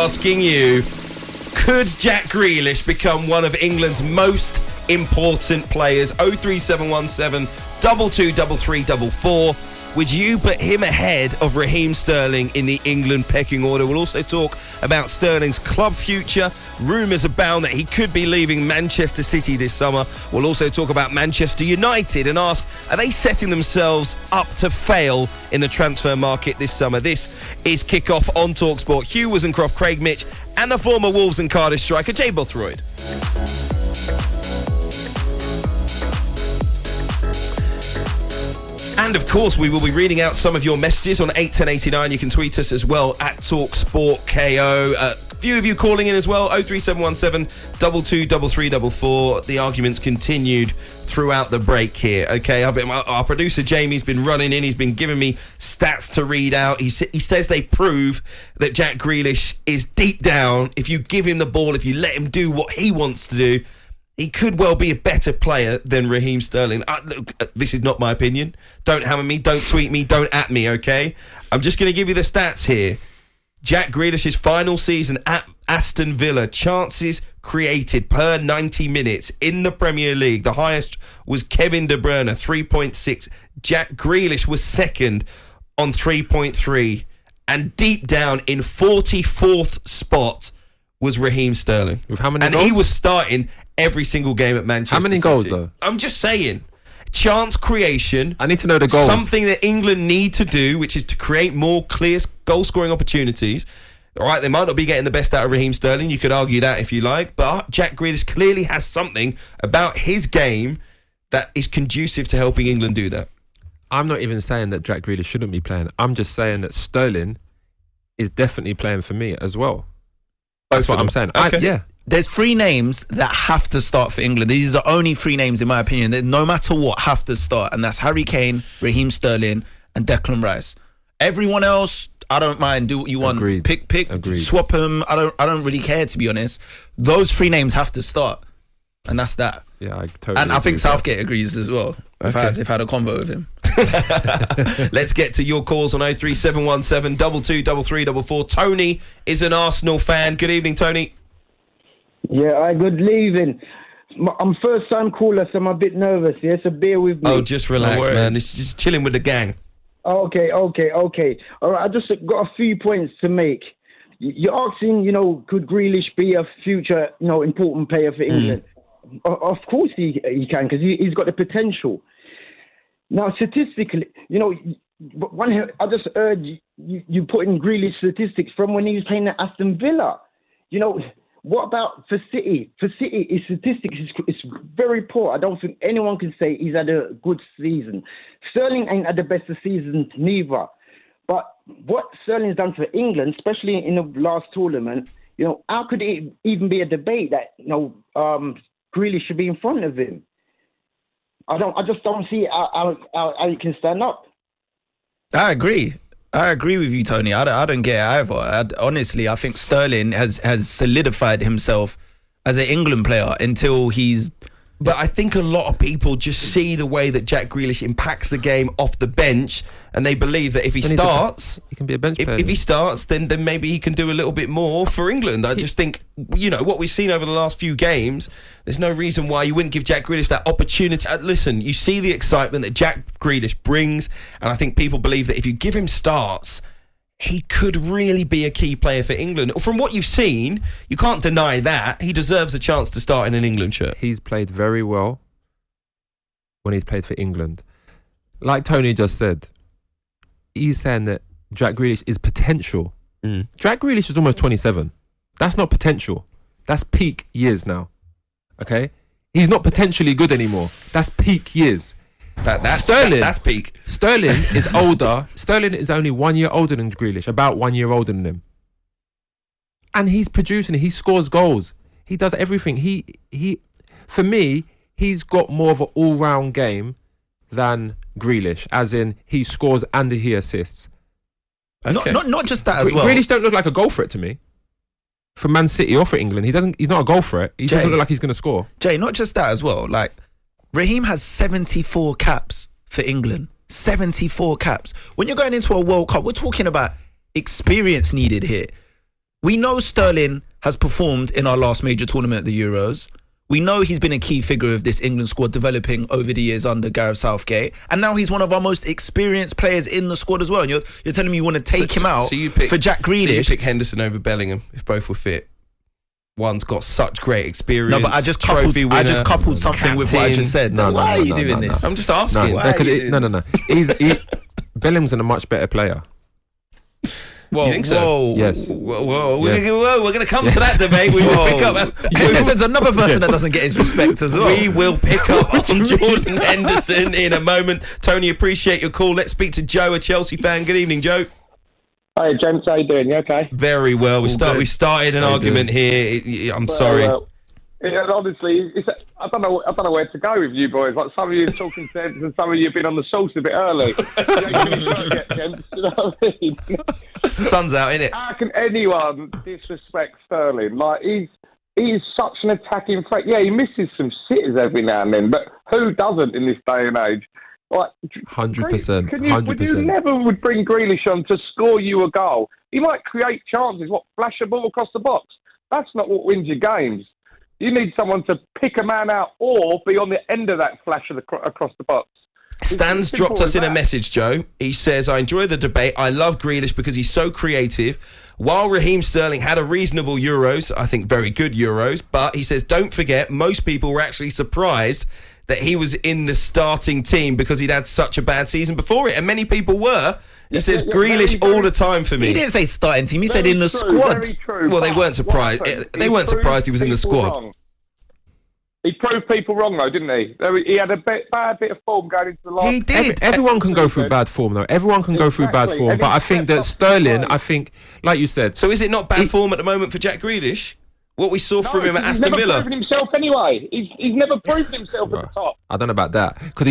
asking you, could Jack Grealish become one of England's most important players? 03717 223344. Would you put him ahead of Raheem Sterling in the England pecking order? We'll also talk about Sterling's club future. Rumours abound that he could be leaving Manchester City this summer. We'll also talk about Manchester United and ask, are they setting themselves up to fail in the transfer market this summer? This is Kickoff on talkSPORT. Hugh Wizencroft, Craig Mitch, and the former Wolves and Cardiff striker, Jay Bothroyd. And of course, we will be reading out some of your messages on 81089. You can tweet us as well at talkSPORTKO. A few of you calling in as well, 03717 223344. The arguments continued throughout the break here. Okay, our producer Jamie's been running in. He's been giving me stats to read out. He says they prove that Jack Grealish is deep down. If you give him the ball, if you let him do what he wants to do, he could well be a better player than Raheem Sterling. Look, this is not my opinion. Don't hammer me, don't tweet me, don't at me, okay? I'm just going to give you the stats here. Jack Grealish's final season at Aston Villa, chances created per 90 minutes in the Premier League. The highest was Kevin De Bruyne, 3.6. Jack Grealish was second on 3.3. And deep down in 44th spot was Raheem Sterling. With how many goals? And he was starting every single game at Manchester City. How many goals, though? I'm just saying. Chance creation. I need to know the goals. Something that England need to do, which is to create more clear goal-scoring opportunities. All right, they might not be getting the best out of Raheem Sterling. You could argue that if you like. But Jack Grealish clearly has something about his game that is conducive to helping England do that. I'm not even saying that Jack Grealish shouldn't be playing. I'm just saying that Sterling is definitely playing for me as well. That's what I'm saying. Okay. There's three names that have to start for England. These are the only three names, in my opinion, that no matter what have to start. And that's Harry Kane, Raheem Sterling, and Declan Rice. Everyone else, I don't mind. Do what you want. Agreed. Pick, swap them. I don't really care, to be honest. Those three names have to start. And that's that. Yeah, I totally And I think agree with Southgate agrees as well. If I had a convo with him. Let's get to your calls on 03717 223344. Tony is an Arsenal fan. Good evening, Tony. Yeah, good evening. I'm first time caller, so I'm a bit nervous, yeah, so bear with me. Oh, just relax, man. It's just chilling with the gang. Okay. All right, I just got a few points to make. You're asking, could Grealish be a future, important player for England? Of course he can, because he's got the potential. Now, statistically, I just urge you put in Grealish statistics from when he was playing at Aston Villa. What about for City? For City, his statistics is very poor. I don't think anyone can say he's had a good season. Sterling ain't had the best of seasons neither. But what Sterling's done for England, especially in the last tournament, how could it even be a debate that Grealish should be in front of him? I just don't see how he can stand up. I agree with you, Tony. I don't get it either. Honestly, I think Sterling has solidified himself as an England player until he's... But I think a lot of people just see the way that Jack Grealish impacts the game off the bench, and they believe that if he starts... He can be a bench player. If he starts, then maybe he can do a little bit more for England. I just think, what we've seen over the last few games, there's no reason why you wouldn't give Jack Grealish that opportunity. Listen, you see the excitement that Jack Grealish brings, and I think people believe that if you give him starts, he could really be a key player for England. From what you've seen, you can't deny that. He deserves a chance to start in an England shirt. He's played very well when he's played for England. Like Tony just said, he's saying that Jack Grealish is potential. Jack Grealish is almost 27. That's not potential. That's peak years now. Okay? He's not potentially good anymore. That's peak years. That's peak. Sterling is older. Sterling is only 1 year older than Grealish, about 1 year older than him. And he's producing. He scores goals. He does everything. He for me, he's got more of an all-round game than Grealish, as in he scores and he assists. Okay. Not just that as well. Grealish don't look like a goal threat to me. For Man City or for England, he's not a goal threat. He doesn't look like he's going to score. Jay, not just that as well. Like, Raheem has 74 caps for England. 74 caps. When you're going into a World Cup, we're talking about experience needed here. We know Sterling has performed in our last major tournament at the Euros. We know he's been a key figure of this England squad developing over the years under Gareth Southgate. And now he's one of our most experienced players in the squad as well. And you're telling me you want to take him out for Jack Grealish? So you pick Henderson over Bellingham if both were fit. One's got such great experience. No, but I just coupled something with what I just said. Why are you doing this? I'm just asking. No. Bellingham's a much better player. Whoa, you think so? Yes. Whoa. We're going to come to that debate. We will pick up. Henderson's another person that doesn't get his respect as well. We will pick up on Jordan Henderson in a moment. Tony, appreciate your call. Let's speak to Joe, a Chelsea fan. Good evening, Joe. Hey, gents, how you doing? You okay? Very well. We started an argument here. I'm sorry. Honestly, I don't know where to go with you boys. Like, some of you are talking sense, and some of you have been on the sauce a bit early. You know what I mean? Sun's out, innit? How can anyone disrespect Sterling? Like, he's such an attacking threat. Yeah, he misses some sitters every now and then, but who doesn't in this day and age? Like, 100%. Would you never bring Grealish on to score you a goal? He might create chances. Flash a ball across the box? That's not what wins your games. You need someone to pick a man out or be on the end of that flash across the box. Stan's dropped us in a message, Joe. He says, I enjoy the debate. I love Grealish because he's so creative. While Raheem Sterling had a reasonable Euros, I think very good Euros, but he says, don't forget, most people were actually surprised that he was in the starting team because he'd had such a bad season before it, and many people were. He says Grealish all the time for me. He didn't say starting team. He said in the squad. Very true. Well, they weren't surprised. They weren't surprised he was in the squad. Wrong. He proved people wrong, though, didn't he? He had a bad bit of form going into the last. He did. Everyone can go through bad form, though. Everyone can go through bad form. But I think that Sterling, like you said. So is it not bad form at the moment for Jack Grealish? What we saw from him at Aston Villa. He's never proven himself anyway. He's never proven himself at the top. I don't know about that because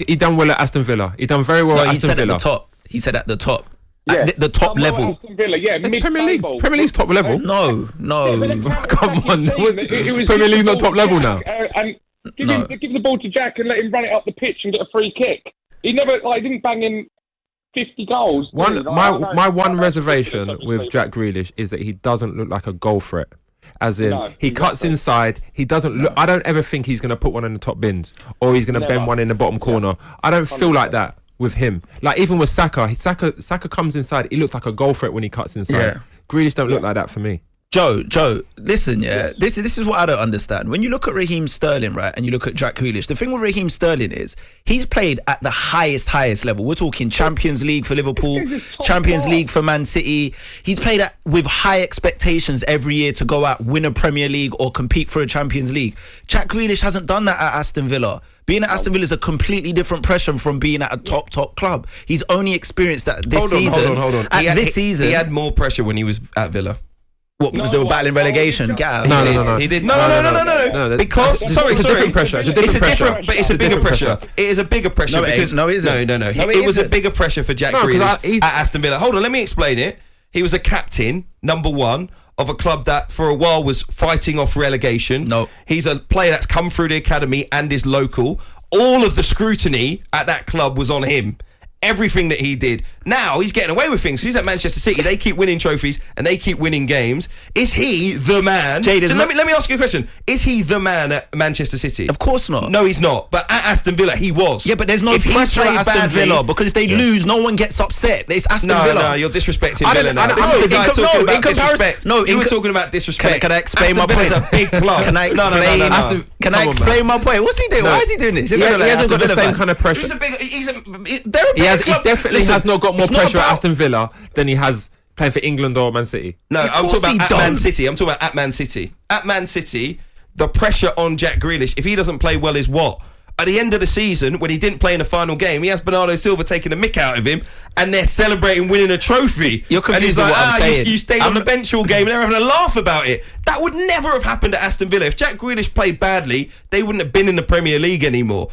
he done well at Aston Villa. He done very well at Aston Villa. At the top. He said at the top. Yeah. At the top level. Aston Villa, yeah, Premier League's top level. No. Come on. Premier League's not top level now. And give the ball to Jack and let him run it up the pitch and get a free kick. He didn't bang in 50 goals. My one reservation with Jack Grealish is that he doesn't look like a goal threat. As in, he cuts inside. He doesn't look. I don't ever think he's going to put one in the top bins or he's going to bend one in the bottom corner. I don't feel like that with him. Like even with Saka, Saka comes inside. He looks like a goal threat when he cuts inside. Yeah. Grealish don't look like that for me. Joe, listen, this is what I don't understand. When you look at Raheem Sterling, right, and you look at Jack Grealish, the thing with Raheem Sterling is he's played at the highest level. We're talking Champions League for Liverpool, Champions League for Man City. He's played with high expectations every year to go out, win a Premier League or compete for a Champions League. Jack Grealish hasn't done that at Aston Villa. Being at Aston Villa is a completely different pressure from being at a top club. He's only experienced that this season. Hold on. This season, he had more pressure when he was at Villa. What, because they were battling relegation? Get out. No. He did. No. Because it's a different pressure. It's a bigger pressure. It is a bigger pressure because no, it isn't. No. It was a bigger pressure for Jack Grealish at Aston Villa. Hold on, let me explain it. He was a captain, number one, of a club that for a while was fighting off relegation. No, he's a player that's come through the academy and is local. All of the scrutiny at that club was on him. Everything that he did. Now he's getting away with things. He's at Manchester City. They keep winning trophies and they keep winning games. Is he the man? Jade, let me ask you a question. Is he the man at Manchester City? Of course not. No, he's not. But at Aston Villa, he was. Yeah, but there's no pressure at Aston Villa because if they lose, no one gets upset. It's Aston Villa. No, you're disrespecting Villa now. This is the guy talking about disrespect. No, you were talking about disrespect. Can I explain my point? Aston Villa's a big club. Can I explain my point? What's he doing? Why is he doing this? He hasn't got the same kind of pressure. He definitely has not got more pressure at Aston Villa than he has playing for England or Man City. No, I'm talking about at Man City. At Man City, the pressure on Jack Grealish, if he doesn't play well, is what? At the end of the season, when he didn't play in the final game, he has Bernardo Silva taking the mick out of him and they're celebrating winning a trophy. You're confused and he's with like, what I'm saying. You stayed on the bench all game and they're having a laugh about it. That would never have happened at Aston Villa. If Jack Grealish played badly, they wouldn't have been in the Premier League anymore.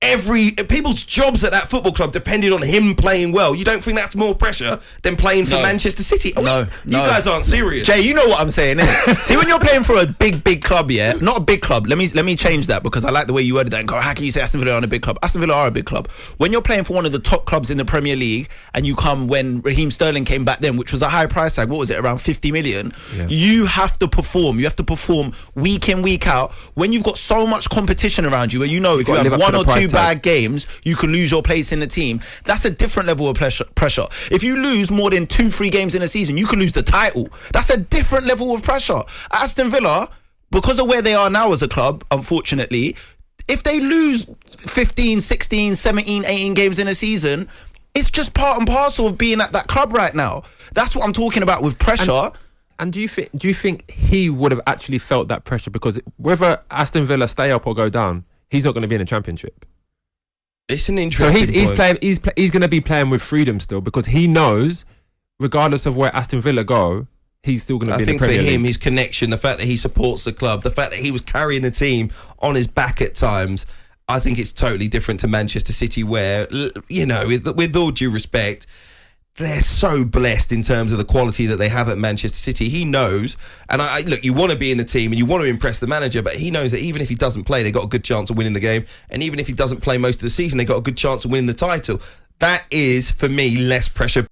people's jobs at that football club depended on him playing well. You don't think that's more pressure than playing for Manchester City? No. You guys aren't serious. Jay, you know what I'm saying, innit? See, when you're playing for a big club, yeah, not a big club. Let me change that, because I like the way you worded that and go, how can you say Aston Villa aren't a big club? Aston Villa are a big club. When you're playing for one of the top clubs in the Premier League, and you come when Raheem Sterling came back then, which was a high price tag, what was it, around 50 million? Yeah. You have to perform. You have to perform week in, week out. When you've got so much competition around you, and you know if you have one or two bad games, you can lose your place in the team. That's a different level of pressure. If you lose more than 2-3 games in a season, you can lose the title. That's a different level of pressure. Aston Villa, because of where they are now as a club, unfortunately, if they lose 15, 16, 17, 18 games in a season, it's just part and parcel of being at that club right now. That's what I'm talking about with pressure. And do you think he would have actually felt that pressure? Because whether Aston Villa stay up or go down, he's not going to be in the Championship. It's an interesting point. He's going to be playing with freedom still, because he knows, regardless of where Aston Villa go, he's still going to be in the Premier League. I think for him, his connection, the fact that he supports the club, the fact that he was carrying the team on his back at times, I think it's totally different to Manchester City, where, you know, with all due respect, they're so blessed in terms of the quality that they have at Manchester City. He knows, and look, you want to be in the team and you want to impress the manager, but he knows that even if he doesn't play, they got a good chance of winning the game, and even if he doesn't play most of the season, they got a good chance of winning the title. That is, for me, less pressure.